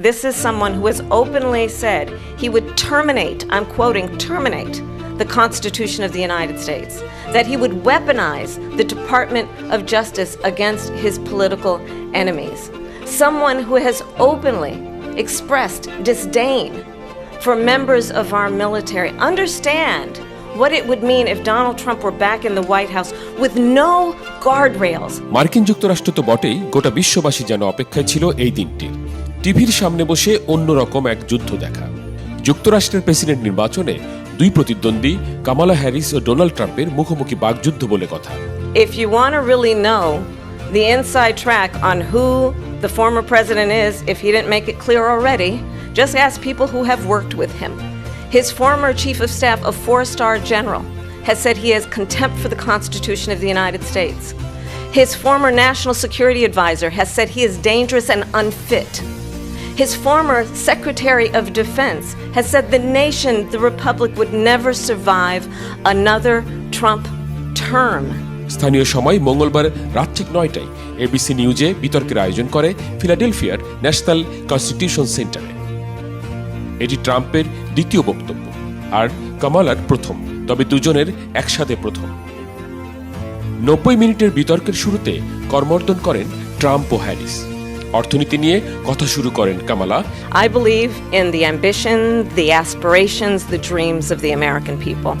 This is someone who has openly said he would terminate, I'm quoting, terminate the Constitution of the United States, that he would weaponize the Department of Justice against his political enemies. Someone who has openly expressed disdain for members of our military. Understand what it would mean if Donald Trump were back in the White House with no guardrails. মার্কিন যুক্তরাষ্ট্র তো বটেই, গোটা বিশ্ববাসী যেন অপেক্ষায় ছিল এই দিনটির। টিভির সামনে বসে অন্যরকম এক যুদ্ধ দেখা। যুক্তরাষ্ট্রের প্রেসিডেন্ট নির্বাচনে দুই প্রতিদ্বন্দ্বী কামালা হ্যারিস ও ডোনাল্ড ট্রাম্পের মুখোমুখি বাগযুদ্ধ বলে কথা। If you want to really know the inside track on who the former president is, if he didn't make it clear already, just ask people who have worked with him. His former chief of staff, a four-star general, has said he has contempt for the Constitution of the United States. His former national security advisor has said he is dangerous and unfit. His former Secretary of Defense has said the nation, the Republic, would never survive another Trump term. স্থানীয় সময় মঙ্গলবার রাত ঠিক 9টায় ABC নিউজে বিতর্কের আয়োজন করে ফিলাডেলফিয়ার national constitution সেন্টারে। এটি ট্রাম্পের দ্বিতীয় বক্তব্য আর কামালার প্রথম, তবে দুজনের একসাথে প্রথম। 90 মিনিটের বিতর্কের শুরুতে করমর্দন করেন ট্রাম্প ও হ্যারিস। অর্থনীতি নিয়ে কথা শুরু করেন Kamala. I believe in the ambition, the aspirations, the dreams of the American people.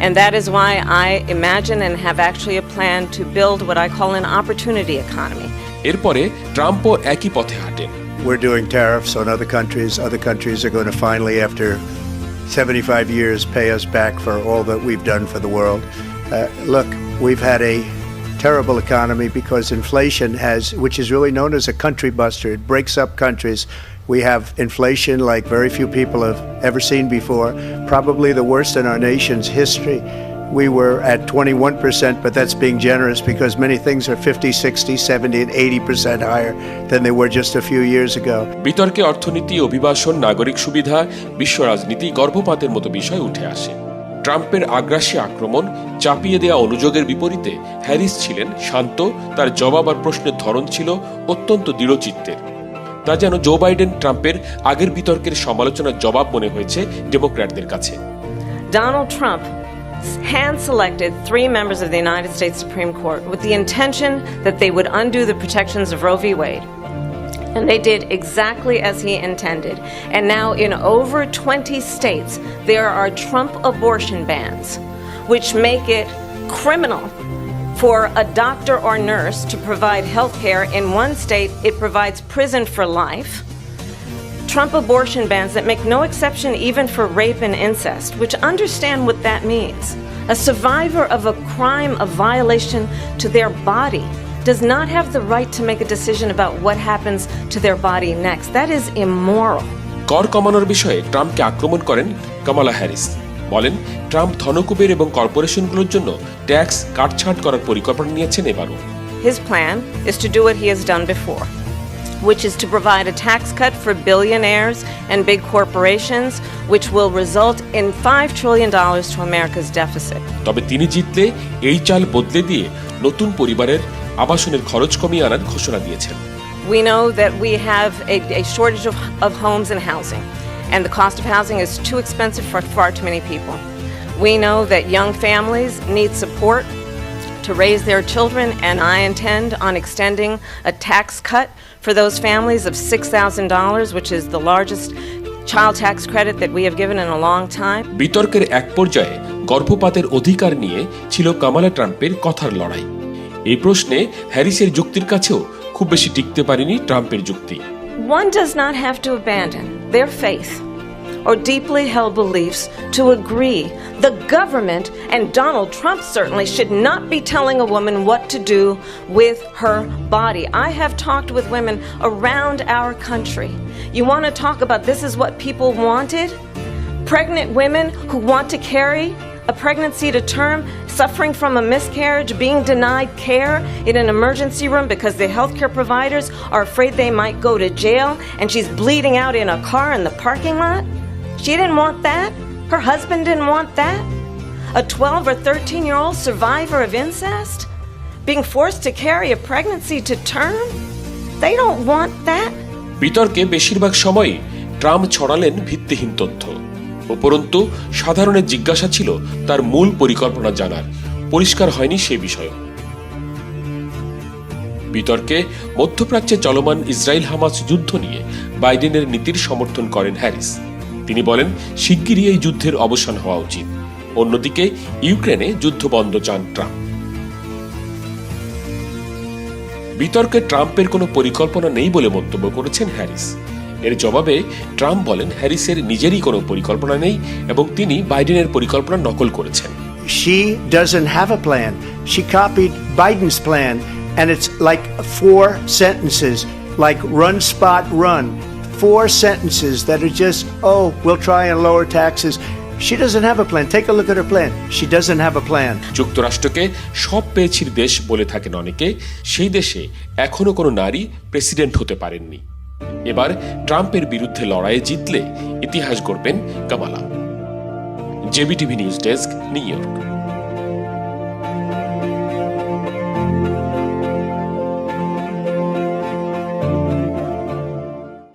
And that is why I imagine and have actually a plan to build what I call an opportunity economy. এরপরে ট্রাম্পও একই পথে হাঁটেন। We're doing tariffs on other countries. Other countries are going to finally, after 75 years, pay us back for all that we've done for the world. Look, we've had a terrible economy because inflation which is really known as a country buster. It breaks up countries. We have inflation like very few people have ever seen before, probably the worst in our nation's history. We were at 21%, but that's being generous because many things are 50, 60, 70, and 80% higher than they were just a few years ago. বিতর্কে অর্থনীতি, অভিবাসন, নাগরিক সুবিধা, বিশ্ব রাজনীতি, গর্ভপাতের মতো বিষয় উঠে আসে। ট্রাম্পের আগ্রাসী আক্রমণ, চাপিয়ে দেয়া অনুযোগের বিপরীতে হ্যারিস ছিলেন শান্ত, তার জবাব আর প্রশ্নের ধরন ছিল অত্যন্ত দৃঢ়চিত্তের। তা যেন জো বাইডেন ট্রাম্পের আগের বিতর্কের সমালোচনার জবাব মনে হয়েছে ডেমোক্র্যাটদের কাছে। Donald Trump hand-selected 3 members of the United States Supreme Court with the intention that they would undo the protections of Roe v. Wade. And they did exactly as he intended. And now in over 20 states, there are Trump abortion bans, which make it criminal for a doctor or nurse to provide health care. In one state, it provides prison for life. Trump abortion bans that make no exception even for rape and incest, which understand what that means. A survivor of a crime, a violation to their body, does not have the right to make a decision about what happens to their body next. That is immoral. কর কমানোর বিষয়ে ট্রাম্পকে আক্রমণ করেন Kamala Harris. বলেন Trump ধনকুবের এবং কর্পোরেশনগুলোর জন্য tax কাটছাঁট করার পরিকল্পনা নিয়েছেন এবারও। His plan is to do what he has done before, which is to provide a tax cut for billionaires and big corporations, which will result in $5 trillion to America's deficit. তবে তিনি জিতলে এই চাল বদলে দিয়ে নতুন পরিবারের আবাসনের খরচ কমিয়ে আনার ঘোষণা দিয়েছেন। We know that we have a shortage of homes and housing, and the cost of housing is too expensive for far too many people. We know that young families need support to raise their children, and I intend on extending a tax cut for those families of $6,000, which is the largest child tax credit that we have given in a long time. বিতর্কের এক পর্যায়ে গর্ভপাতের অধিকার নিয়ে ছিল কামালা ট্রাম্পের কথার লড়াই। এই প্রশ্নে হ্যারিসের যুক্তির কাছেও খুব বেশি টিকতে পারেনি ট্রাম্পের যুক্তি। One does not have to abandon their faith or deeply held beliefs to agree. The government, and Donald Trump certainly, should not be telling a woman what to do with her body. I have talked with women around our country. You want to talk about this is what people wanted? Pregnant women who want to carry a pregnancy to term, suffering from a miscarriage, being denied care in an emergency room because the healthcare providers are afraid they might go to jail, and she's bleeding out in a car in the parking lot. She didn't want that. Her husband didn't want that. A 12 or 13-year-old survivor of incest being forced to carry a pregnancy to term. They don't want that. বিতর্কে বেশিরভাগ সময়ই Trump ছড়ালেন ভিত্তিহীন তথ্য। উপরন্তু সাধারণের জিজ্ঞাসা ছিল তার মূল পরিকল্পনা জানার, পরিষ্কার হয়নি সে বিষয়। বিতর্কে মধ্যপ্রাচ্যে চলমান ইসরায়েল হামাস যুদ্ধ নিয়ে বাইডেনের নীতির সমর্থন করেন হ্যারিস। তিনি বলেন শিগগিরই এই যুদ্ধের অবসান হওয়া উচিত। অন্যদিকে ইউক্রেনে যুদ্ধবন্ধ চান ট্রাম্প। বিতর্কে ট্রাম্পের কোনো পরিকল্পনা নেই বলে মন্তব্য করেছেন হ্যারিস। এর জবাবে ট্রাম্প বলেন হ্যারিসের নিজেরই কোনো পরিকল্পনা নেই এবং তিনি বাইডেনের পরিকল্পনা নকল করেছেন। She doesn't have a plan. She copied Biden's plan, and it's like 4 sentences, like run, spot, run. 4 sentences that are just, oh, we'll try and lower taxes. She doesn't have a plan. Take a look at her plan. She doesn't have a plan. যুক্তরাষ্ট্রকে সব পেয়েছির দেশ বলে থাকেন অনেকে। সেই দেশে এখনো কোনো নারী প্রেসিডেন্ট হতে পারেননি। এবার ট্রাম্পের বিরুদ্ধে লড়াইয়ে জিতলে ইতিহাস গড়বেন Kamala. JBTV news desk, New York.